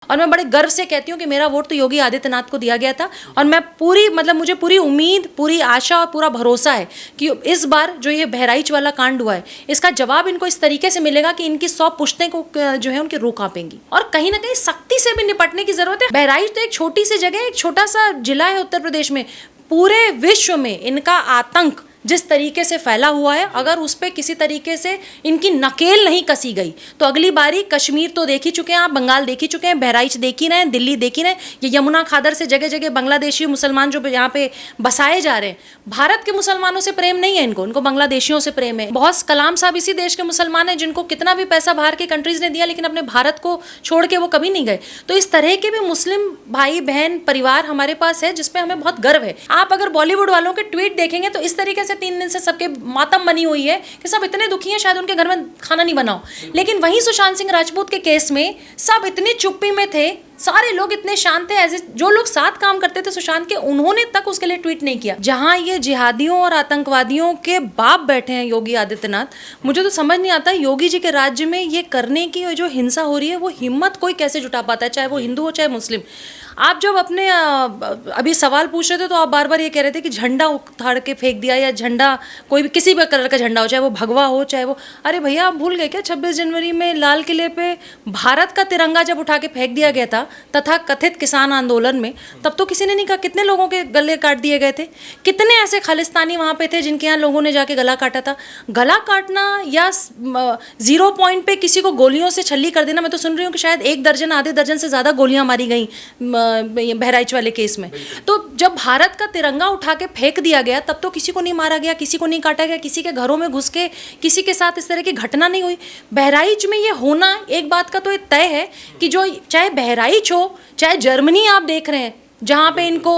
और मैं बड़े गर्व से कहती हूँ कि मेरा वोट तो योगी आदित्यनाथ को दिया गया था और मैं मुझे पूरी उम्मीद, पूरी आशा और पूरा भरोसा है कि इस बार जो ये बहराइच वाला कांड हुआ है इसका जवाब इनको इस तरीके से मिलेगा कि इनकी 100 पुश्तें को जो है उनकी रूह कांपेंगी और कहीं ना कहीं सख्ती से भी निपटने की जरूरत है। बहराइच तो एक छोटी सी जगह, एक छोटा सा जिला है उत्तर प्रदेश में। पूरे विश्व में इनका आतंक जिस तरीके से फैला हुआ है, अगर उस पर किसी तरीके से इनकी नकेल नहीं कसी गई तो अगली बारी कश्मीर तो देख ही चुके हैं आप, बंगाल देख ही चुके हैं, बहराइच देख ही रहे हैं, दिल्ली देख ही रहे हैं, ये यमुना खादर से जगह जगह बांग्लादेशी मुसलमान जो यहाँ पे बसाए जा रहे हैं। भारत के मुसलमानों से प्रेम नहीं है इनको बांग्लादेशियों से प्रेम है। बहुत कलाम साहब इसी देश के मुसलमान हैं जिनको कितना भी पैसा बाहर के कंट्रीज ने दिया लेकिन अपने भारत को छोड़ के वो कभी नहीं गए। तो इस तरह के भी मुस्लिम भाई बहन परिवार हमारे पास है जिसपे हमें बहुत गर्व है। आप अगर बॉलीवुड वालों के ट्वीट देखेंगे तो इस तरीके से 3 दिन से सबके मातम बनी हुई है कि सब इतने दुखी हैं, शायद उनके घर में खाना नहीं बनाओ। लेकिन वहीं सुशांत सिंह राजपूत के केस में सब इतनी चुप्पी में थे, सारे लोग इतने शांत थे, ऐसे जो लोग साथ काम करते थे सुशांत के, उन्होंने तक उसके लिए ट्वीट नहीं किया। जहां ये जिहादियों और आतंकवादियों के बाप बैठे हैं योगी आदित्यनाथ, मुझे तो समझ नहीं आता योगी जी के राज्य में ये करने की जो हिंसा हो रही है वो हिम्मत कोई कैसे जुटा पाता है, चाहे वो हिंदू हो चाहे मुस्लिम। आप जब अपने अभी सवाल पूछ रहे थे तो आप बार बार ये कह रहे थे कि झंडा उखाड़ के फेंक दिया या झंडा कोई भी किसी भी कलर का झंडा हो, चाहे वो भगवा हो चाहे वो, अरे भैया आप भूल गए क्या 26 जनवरी में लाल किले पे भारत का तिरंगा जब उठा के फेंक दिया गया था तथा कथित किसान आंदोलन में, तब तो किसी ने नहीं कहा कितने लोगों के गले काट दिए गए थे, कितने ऐसे खालिस्तानी वहाँ पे थे जिनके यहाँ लोगों ने जाके गला काटा था। गला काटना या 0 पॉइंट पे किसी को गोलियों से छल्ली कर देना, मैं तो सुन रही हूँ कि शायद 1 दर्जन आधे दर्जन से ज़्यादा गोलियाँ मारी गई बहराइच वाले केस में। तो जब भारत का तिरंगा उठा के फेंक दिया गया तब तो किसी को नहीं मारा गया, किसी को नहीं काटा गया, किसी के घरों में घुस के किसी के साथ इस तरह की घटना नहीं हुई। बहराइच में ये होना एक बात का तो ये तय है कि जो चाहे बहराइच हो चाहे जर्मनी आप देख रहे हैं जहाँ पे इनको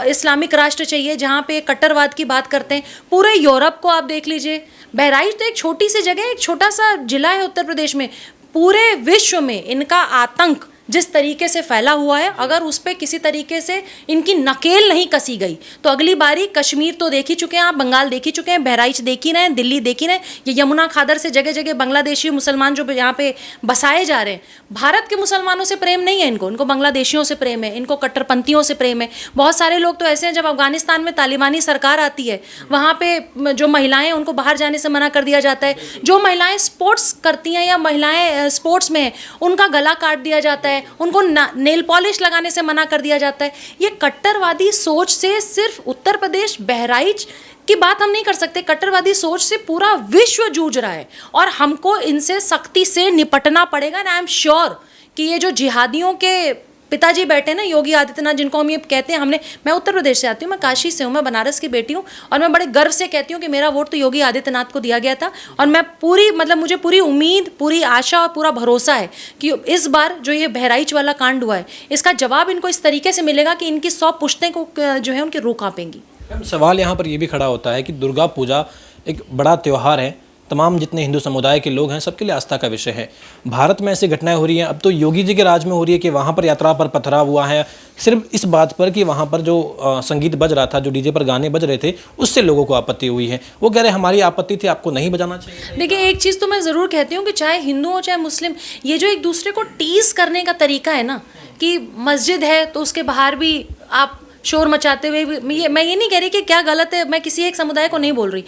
इस्लामिक राष्ट्र चाहिए, जहाँ पे कट्टरवाद की बात करते हैं, पूरे यूरोप को आप देख लीजिए। बहराइच तो एक छोटी सी जगह, एक छोटा सा जिला है उत्तर प्रदेश में। पूरे विश्व में इनका आतंक जिस तरीके से फैला हुआ है, अगर उस पर किसी तरीके से इनकी नकेल नहीं कसी गई तो अगली बारी कश्मीर तो देख ही चुके हैं आप, बंगाल देख ही चुके हैं, बहराइच देख ही रहे हैं, दिल्ली देख ही रहे हैं, ये यमुना खादर से जगह जगह बांग्लादेशी मुसलमान जो यहाँ पे बसाए जा रहे हैं। भारत के मुसलमानों से प्रेम नहीं है इनको बांग्लादेशियों से प्रेम है, इनको कट्टरपंथियों से प्रेम है। बहुत सारे लोग तो ऐसे हैं, जब अफगानिस्तान में तालिबानी सरकार आती है वहाँ पे जो महिलाएं उनको बाहर जाने से मना कर दिया जाता है, जो महिलाएं स्पोर्ट्स करती हैं या महिलाएं स्पोर्ट्स में हैं उनका गला काट दिया जाता है, उनको नेल पॉलिश लगाने से मना कर दिया जाता है। ये कट्टरवादी सोच से सिर्फ उत्तर प्रदेश बहराइच की बात हम नहीं कर सकते, कट्टरवादी सोच से पूरा विश्व जूझ रहा है और हमको इनसे सख्ती से निपटना पड़ेगा। आई एम श्योर कि ये जो जिहादियों के पिताजी बैठे ना योगी आदित्यनाथ, जिनको हम ये कहते हैं, मैं उत्तर प्रदेश से आती हूँ, मैं काशी से हूँ, मैं बनारस की बेटी हूँ और मैं बड़े गर्व से कहती हूँ कि मेरा वोट तो योगी आदित्यनाथ को दिया गया था और मैं मुझे पूरी उम्मीद, पूरी आशा और पूरा भरोसा है कि इस बार जो ये बहराइच वाला कांड हुआ है इसका जवाब इनको इस तरीके से मिलेगा कि इनकी 100 पुश्तें को जो है उनकी रूह कांपेंगी। सवाल यहाँ पर ये भी खड़ा होता है कि दुर्गा पूजा एक बड़ा त्यौहार है, तमाम जितने हिंदू समुदाय के लोग हैं सबके लिए आस्था का विषय है। भारत में ऐसी घटनाएं हो रही हैं, अब तो योगी जी के राज में हो रही है कि वहाँ पर यात्रा पर पथराव हुआ है सिर्फ इस बात पर कि वहाँ पर जो संगीत बज रहा था, जो डीजे पर गाने बज रहे थे, उससे लोगों को आपत्ति हुई है। वो कह रहे हमारी आपत्ति थी, आपको नहीं बजाना चाहिए। देखिए एक चीज़ तो मैं ज़रूर कहती हूँ कि चाहे हिंदू हो चाहे मुस्लिम, ये जो एक दूसरे को टीज करने का तरीका है ना, कि मस्जिद है तो उसके बाहर भी आप शोर मचाते हुए भी, मैं ये नहीं कह रही कि क्या गलत है, मैं किसी एक समुदाय को नहीं बोल रही,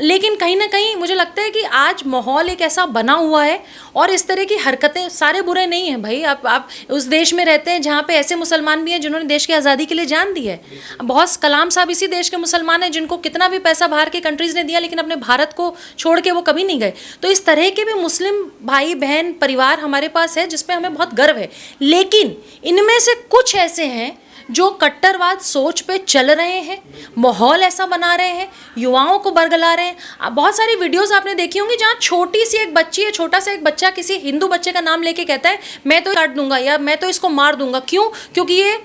लेकिन कहीं ना कहीं मुझे लगता है कि आज माहौल एक ऐसा बना हुआ है और इस तरह की हरकतें, सारे बुरे नहीं हैं भाई। आप उस देश में रहते हैं जहाँ पे ऐसे मुसलमान भी हैं जिन्होंने देश की आज़ादी के लिए जान दी है। बहुत कलाम साहब इसी देश के मुसलमान हैं जिनको कितना भी पैसा बाहर के कंट्रीज़ ने दिया लेकिन अपने भारत को छोड़ के वो कभी नहीं गए। तो इस तरह के भी मुस्लिम भाई बहन परिवार हमारे पास है जिसपे हमें बहुत गर्व है। लेकिन इनमें से कुछ ऐसे हैं जो कट्टरवाद सोच पे चल रहे हैं, माहौल ऐसा बना रहे हैं, युवाओं को बरगला रहे हैं। बहुत सारी वीडियोस आपने देखी होंगी जहाँ छोटी सी एक बच्ची है, छोटा सा एक बच्चा किसी हिंदू बच्चे का नाम लेके कहता है मैं तो काट दूंगा या मैं तो इसको मार दूंगा। क्यों? क्योंकि ये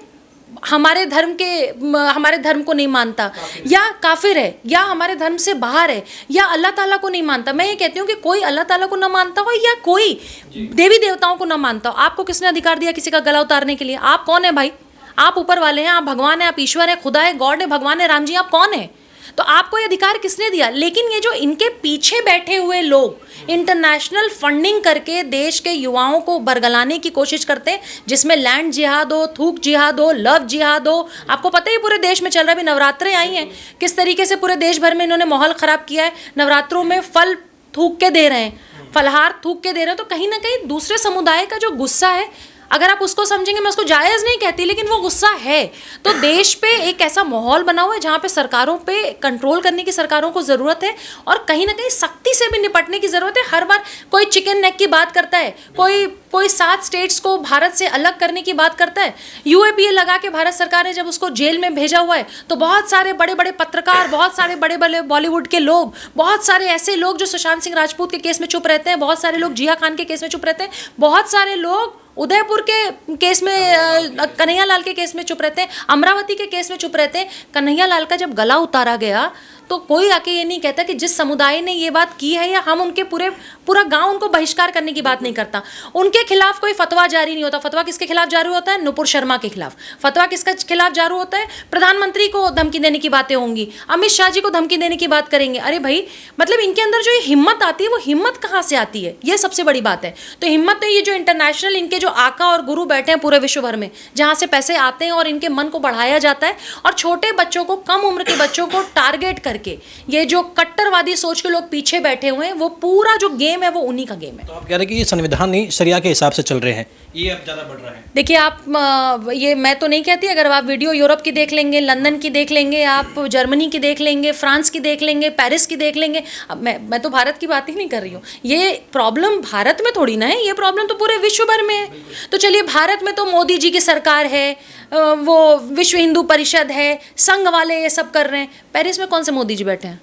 हमारे धर्म को नहीं मानता या काफिर है या हमारे धर्म से बाहर है या अल्लाह ताला को नहीं मानता। मैं ये कहती हूँ कि कोई अल्लाह ताला को ना मानता हो या कोई देवी देवताओं को ना मानता हो, आपको किसने अधिकार दिया किसी का गला उतारने के लिए? आप कौन है भाई? आप ऊपर वाले हैं, आप भगवान हैं, आप ईश्वर है, खुदा है, गॉड है, भगवान है, राम जी, आप कौन है? तो आपको ये अधिकार किसने दिया? लेकिन ये जो इनके पीछे बैठे हुए लोग इंटरनेशनल फंडिंग करके देश के युवाओं को बरगलाने की कोशिश करते हैं, जिसमें लैंड जिहाद हो, थूक जिहाद हो, लव जिहाद हो। आपको पता ही पूरे देश में चल रहा है, अभी नवरात्रें आई हैं, किस तरीके से पूरे देश भर में इन्होंने माहौल खराब किया है। नवरात्रों में फल थूक के दे रहे हैं, फलहार थूक के दे रहे हैं। तो कहीं ना कहीं दूसरे समुदाय का जो गुस्सा है, अगर आप उसको समझेंगे, मैं उसको जायज़ नहीं कहती, लेकिन वो गुस्सा है। तो देश पे एक ऐसा माहौल बना हुआ है जहाँ पे सरकारों पे कंट्रोल करने की सरकारों को ज़रूरत है, और कहीं ना कहीं सख्ती से भी निपटने की ज़रूरत है। हर बार कोई चिकन नेक की बात करता है, कोई 7 स्टेट्स को भारत से अलग करने की बात करता है। यूएपीए लगा के भारत सरकार ने जब उसको जेल में भेजा हुआ है, तो बहुत सारे बड़े बड़े पत्रकार, बहुत सारे बड़े बड़े बॉलीवुड के लोग, बहुत सारे ऐसे लोग जो सुशांत सिंह राजपूत के केस में चुप रहते हैं, बहुत सारे लोग जिया खान के केस में चुप रहते हैं, बहुत सारे लोग उदयपुर के केस में, कन्हैया लाल के केस में चुप रहते हैं, अमरावती के केस में चुप रहते हैं। कन्हैया लाल का जब गला उतारा गया तो कोई आके ये नहीं कहता कि जिस समुदाय ने ये बात की है, या हम उनके पूरा गांव उनको बहिष्कार करने की बात नहीं करता। उनके खिलाफ कोई फतवा जारी नहीं होता। फतवा किसके खिलाफ जारी होता है? नुपुर शर्मा के खिलाफ। फतवा किसके खिलाफ जारी होता है? प्रधानमंत्री को धमकी देने की बातें होंगी, अमित शाह जी को धमकी देने की बात करेंगे। अरे भाई, मतलब इनके अंदर जो हिम्मत आती है, वो हिम्मत कहाँ से आती है? ये सबसे बड़ी बात है। तो हिम्मत तो ये जो इंटरनेशनल इनके जो आका और गुरु बैठे हैं पूरे विश्व भर में, जहाँ से पैसे आते हैं और इनके मन को बढ़ाया जाता है, और छोटे बच्चों को, कम उम्र के बच्चों को टारगेट करके ये जो कट्टरवादी सोच के लोग पीछे बैठे हुए हैं, वो पूरा जो गेम है वो उन्हीं का गेम है। तो आप कह रहे हैं कि ये संविधान नहीं, शरिया के हिसाब से चल रहे हैं, ये अब ज़्यादा बढ़ रहा है। देखिए, आप ये मैं तो नहीं कहती, अगर आप वीडियो यूरोप की देख लेंगे, लंदन की देख लेंगे, आप जर्मनी की देख लेंगे, फ्रांस की देख लेंगे, पेरिस की देख लेंगे। अब मैं तो भारत की बात ही नहीं कर रही हूँ। ये प्रॉब्लम भारत में थोड़ी ना है, ये प्रॉब्लम तो पूरे विश्व भर में है। तो चलिए, भारत में तो मोदी जी की सरकार है, वो विश्व हिंदू परिषद है, संघ वाले ये सब कर रहे हैं। पेरिस में कौन से मोदी जी बैठे हैं?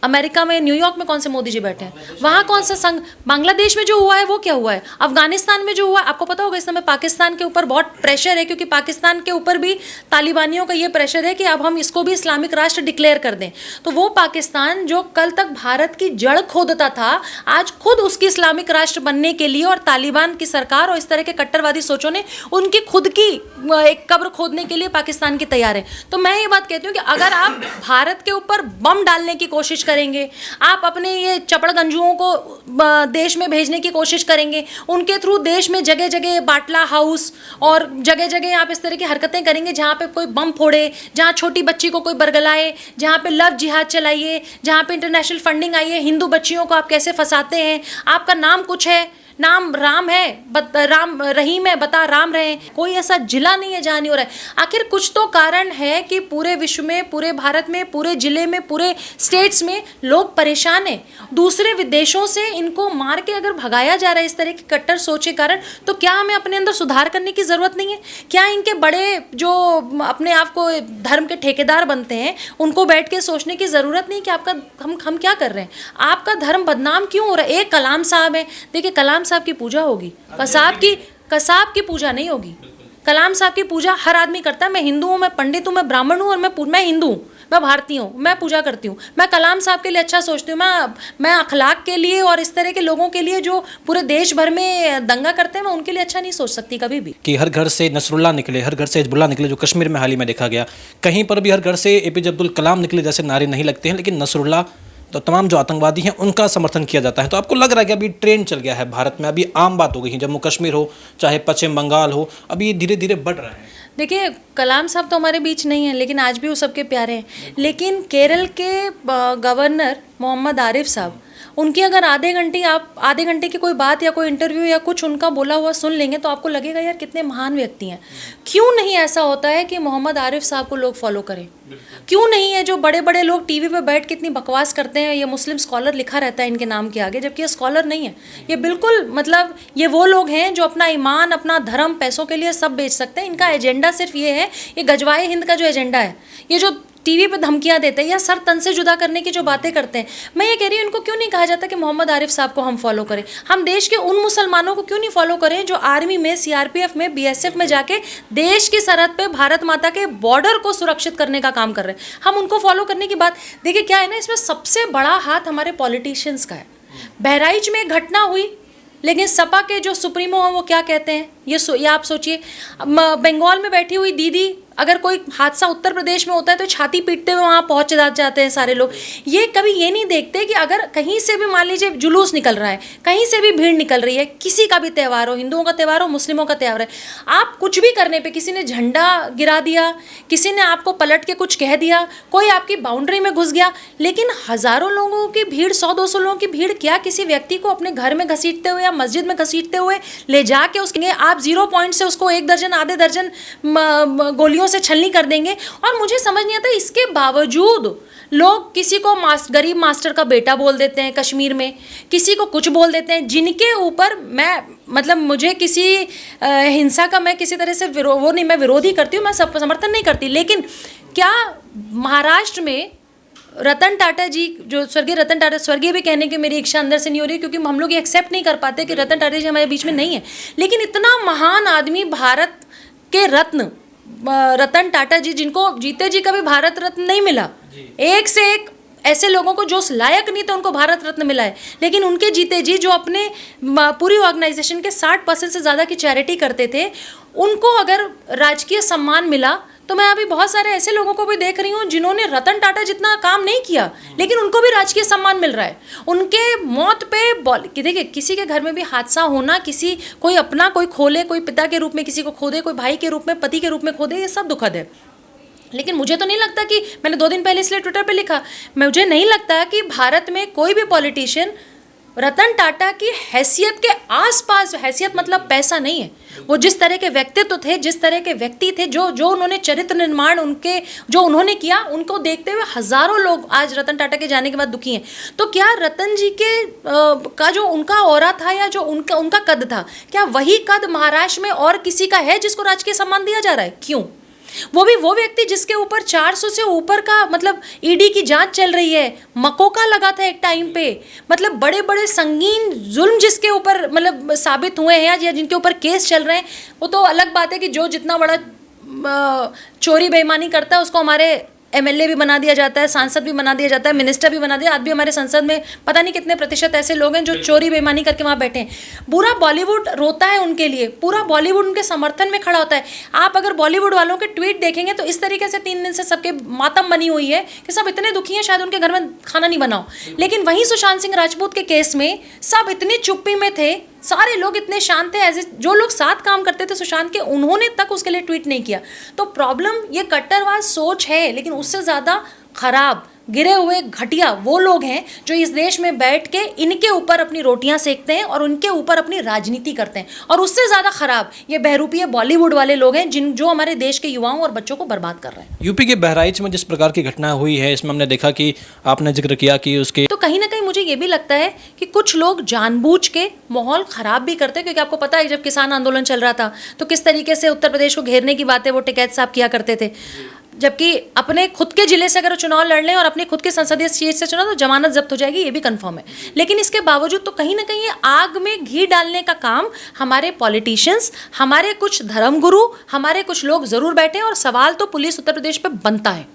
अमेरिका में, न्यूयॉर्क में कौन से मोदी जी बैठे हैं? वहाँ कौन सा संघ? बांग्लादेश में जो हुआ है वो क्या हुआ है? अफगानिस्तान में जो हुआ है, आपको पता होगा इस समय पाकिस्तान के ऊपर बहुत प्रेशर है, क्योंकि पाकिस्तान के ऊपर भी तालिबानियों का ये प्रेशर है कि अब हम इसको भी इस्लामिक राष्ट्र डिक्लेयर कर दें। तो वो पाकिस्तान जो कल तक भारत की जड़ खोदता था, आज खुद उसकी इस्लामिक राष्ट्र बनने के लिए, और तालिबान की सरकार और इस तरह के कट्टरवादी सोचों ने उनकी खुद की एक कब्र खोदने के लिए पाकिस्तान की तैयार है। तो मैं ये बात कहती हूँ कि अगर आप भारत के ऊपर बम डालने की कोशिश करेंगे, आप अपने ये चपड़गंजुओं को देश में भेजने की कोशिश करेंगे, उनके थ्रू देश में जगह जगह बाटला हाउस और जगह जगह आप इस तरह की हरकतें करेंगे जहाँ पे कोई बम फोड़े, जहाँ छोटी बच्ची को कोई बरगलाए, जहाँ पे लव जिहाद चलाइए, जहाँ पे इंटरनेशनल फंडिंग आई है, हिंदू बच्चियों को आप कैसे फंसाते हैं, आपका नाम कुछ है, नाम राम है, राम रहीम है, बता राम रहे। कोई ऐसा जिला नहीं है जहाँ नहीं हो रहा है। आखिर कुछ तो कारण है कि पूरे विश्व में, पूरे भारत में, पूरे जिले में, पूरे स्टेट्स में लोग परेशान हैं। दूसरे विदेशों से इनको मार के अगर भगाया जा रहा है इस तरह की कट्टर सोच के कारण, तो क्या हमें अपने अंदर सुधार करने की ज़रूरत नहीं है? क्या इनके बड़े जो अपने आप को धर्म के ठेकेदार बनते हैं, उनको बैठ के सोचने की ज़रूरत नहीं कि आपका हम क्या कर रहे हैं, आपका धर्म बदनाम क्यों हो रहा है? एक कलाम साहब है, देखिए कलाम साहब की पूजा होगी, कसाब की पूजा नहीं होगी। कलाम साहब की पूजा हर आदमी करता है। मैं हिंदू हूँ, मैं पंडित हूँ, मैं ब्राह्मण हूँ, और मैं हिंदू हूँ, मैं भारतीय हूँ, मैं पूजा करती हूँ। मैं कलाम साहब के लिए अच्छा सोचती हूँ। मैं अखलाक के लिए और इस तरह के लोगों के लिए जो पूरे देश भर में दंगा करते हैं, मैं उनके लिए अच्छा नहीं सोच सकती कभी भी। कि हर घर से नसरुल्लाह निकले, हर घर से हिजबुल्लाह निकले, जो कश्मीर में हाल ही में देखा गया। कहीं पर भी हर घर से एपीजे अब्दुल कलाम निकले जैसे नारे नहीं लगते हैं, लेकिन नसरुल्लाह तो तमाम जो आतंकवादी हैं उनका समर्थन किया जाता है। तो आपको लग रहा है कि अभी ट्रेंड चल गया है भारत में, अभी आम बात हो गई है, जम्मू कश्मीर हो चाहे पश्चिम बंगाल हो, अभी ये धीरे धीरे बढ़ रहा है। देखिए, कलाम साहब तो हमारे बीच नहीं है, लेकिन आज भी वो सबके प्यारे हैं। लेकिन केरल के गवर्नर मोहम्मद आरिफ साहब, उनकी अगर आधे घंटे की कोई बात या कोई इंटरव्यू या कुछ उनका बोला हुआ सुन लेंगे, तो आपको लगेगा यार कितने महान व्यक्ति हैं। क्यों नहीं ऐसा होता है कि मोहम्मद आरिफ साहब को लोग फॉलो करें? क्यों नहीं है जो बड़े बड़े लोग टीवी पे बैठ के इतनी बकवास करते हैं, ये मुस्लिम स्कॉलर लिखा रहता है इनके नाम के आगे, जबकि ये स्कॉलर नहीं है। ये बिल्कुल मतलब ये वो लोग हैं जो अपना ईमान, अपना धर्म, पैसों के लिए सब बेच सकते हैं। इनका एजेंडा सिर्फ ये है, ये गजवाए हिंद का जो एजेंडा है, ये जो टीवी पे धमकियां देते हैं या सर तन से जुदा करने की जो बातें करते हैं, मैं ये कह रही हूँ इनको क्यों नहीं कहा जाता कि मोहम्मद आरिफ साहब को हम फॉलो करें? हम देश के उन मुसलमानों को क्यों नहीं फॉलो करें जो आर्मी में, सीआरपीएफ में, बीएसएफ में जाके देश की सरहद पे भारत माता के बॉर्डर को सुरक्षित करने का काम कर रहे हैं? हम उनको फॉलो करने की बात, देखिए क्या है ना, इसमें सबसे बड़ा हाथ हमारे पॉलिटिशियंस का है। बहराइच में एक घटना हुई, लेकिन सपा के जो सुप्रीमो हैं वो क्या कहते हैं, ये आप सोचिए। बंगाल में बैठी हुई दीदी अगर कोई हादसा उत्तर प्रदेश में होता है तो छाती पीटते हुए वहाँ पहुँच जाते हैं सारे लोग। ये कभी ये नहीं देखते कि अगर कहीं से भी मान लीजिए जुलूस निकल रहा है, कहीं से भी भीड़ निकल रही है, किसी का भी त्यौहार हो, हिंदुओं का त्यौहार हो, मुस्लिमों का त्यौहार है, आप कुछ भी करने पे, किसी ने झंडा गिरा दिया, किसी ने आपको पलट के कुछ कह दिया, कोई आपकी बाउंड्री में घुस गया, लेकिन हज़ारों लोगों की भीड़, 100-200 लोगों की भीड़ क्या किसी व्यक्ति को अपने घर में घसीटते हुए या मस्जिद में घसीटते हुए ले जाके उसके आप 0 पॉइंट से उसको 1 दर्जन आधे दर्जन गोलियों से छलनी कर देंगे। और मुझे समझ नहीं आता इसके बावजूद लोग किसी को गरीब मास्टर का बेटा बोल देते हैं कश्मीर में, किसी को कुछ बोल देते हैं, जिनके ऊपर मैं मतलब मुझे किसी हिंसा का मैं किसी तरह से मैं विरोधी करती हूँ, मैं समर्थन नहीं करती, लेकिन क्या महाराष्ट्र में रतन टाटा जी, जो स्वर्गीय रतन टाटा, स्वर्गीय भी कहने की मेरी इच्छा अंदर से नहीं हो रही क्योंकि हम लोग ये एक्सेप्ट नहीं कर पाते कि रतन टाटा जी हमारे बीच में नहीं है, लेकिन इतना महान आदमी, भारत के रत्न रतन टाटा जी, जिनको जीते जी कभी भारत रत्न नहीं मिला, एक से एक ऐसे लोगों को जो लायक नहीं थे उनको भारत रत्न मिला है, लेकिन उनके जीते जी जो अपने पूरी ऑर्गेनाइजेशन के 60% से ज़्यादा की चैरिटी करते थे, उनको अगर राजकीय सम्मान मिला, तो मैं अभी बहुत सारे ऐसे लोगों को भी देख रही हूँ जिन्होंने रतन टाटा जितना काम नहीं किया, लेकिन उनको भी राजकीय सम्मान मिल रहा है। उनके मौत पे देखिए, किसी के घर में भी हादसा होना, कोई अपना कोई खोले, कोई पिता के रूप में किसी को खो दे, कोई भाई के रूप में, पति के रूप में खो दे, ये सब दुखद है। लेकिन मुझे तो नहीं लगता कि, मैंने 2 दिन पहले इसलिए ट्विटर पे लिखा, मुझे नहीं लगता कि भारत में कोई भी पॉलिटिशियन रतन टाटा की हैसियत के आसपास, हैसियत मतलब पैसा नहीं है, वो जिस तरह के व्यक्तित्व थे, जिस तरह के व्यक्ति थे, जो उन्होंने चरित्र निर्माण उनके जो उन्होंने किया, उनको देखते हुए हज़ारों लोग आज रतन टाटा के जाने के बाद दुखी हैं। तो क्या रतन जी के का जो उनका ऑरा था या जो उनका कद था, क्या वही कद महाराष्ट्र में और किसी का है जिसको राजकीय सम्मान दिया जा रहा है? क्यों? वो भी वो व्यक्ति जिसके ऊपर 400 से ऊपर का मतलब ईडी की जांच चल रही है, मकोका लगा था एक टाइम पे, मतलब बड़े बड़े संगीन जुल्म जिसके ऊपर मतलब साबित हुए हैं या जिनके ऊपर केस चल रहे हैं। वो तो अलग बात है कि जो जितना बड़ा चोरी बेईमानी करता है उसको हमारे एमएलए भी बना दिया जाता है, सांसद भी बना दिया जाता है, मिनिस्टर भी बना दिया। आज भी हमारे संसद में पता नहीं कितने प्रतिशत ऐसे लोग हैं जो चोरी बेईमानी करके वहाँ बैठे हैं। पूरा बॉलीवुड रोता है उनके लिए, पूरा बॉलीवुड उनके समर्थन में खड़ा होता है। आप अगर बॉलीवुड वालों के ट्वीट देखेंगे तो इस तरीके से 3 दिन से सबके मातम बनी हुई है कि सब इतने दुखी हैं, शायद उनके घर में खाना नहीं बनाओ। लेकिन वहीं सुशांत सिंह राजपूत के केस में सब इतनी चुप्पी में थे, सारे लोग इतने शांत थे, एज जो लोग साथ काम करते थे सुशांत के, उन्होंने तक उसके लिए ट्वीट नहीं किया। तो प्रॉब्लम ये कट्टरवाद सोच है, लेकिन उससे ज़्यादा खराब गिरे हुए घटिया वो लोग हैं जो इस देश में बैठ के इनके ऊपर अपनी रोटियां सेकते हैं और उनके ऊपर अपनी राजनीति करते हैं। और उससे ज़्यादा खराब ये बहरूपीय बॉलीवुड वाले लोग हैं जो हमारे देश के युवाओं और बच्चों को बर्बाद कर रहे हैं। यूपी के बहराइच में जिस प्रकार की घटना हुई है, इसमें हमने देखा कि आपने जिक्र किया कि उसके तो कहीं ना कहीं मुझे ये भी लगता है कि कुछ लोग जानबूझ के माहौल ख़राब भी करते हैं, क्योंकि आपको पता है जब किसान आंदोलन चल रहा था तो किस तरीके से उत्तर प्रदेश को घेरने की बातें वो टिकैत साहब किया करते थे, जबकि अपने खुद के जिले से अगर चुनाव लड़ लें और अपनी खुद के संसदीय सीट से चुनाव तो जमानत जब्त हो जाएगी, ये भी कंफर्म है। लेकिन इसके बावजूद तो कहीं ना कहीं ये आग में घी डालने का काम हमारे पॉलिटिशियंस, हमारे कुछ धर्मगुरु, हमारे कुछ लोग ज़रूर बैठे हैं, और सवाल तो पुलिस उत्तर प्रदेश पे बनता है।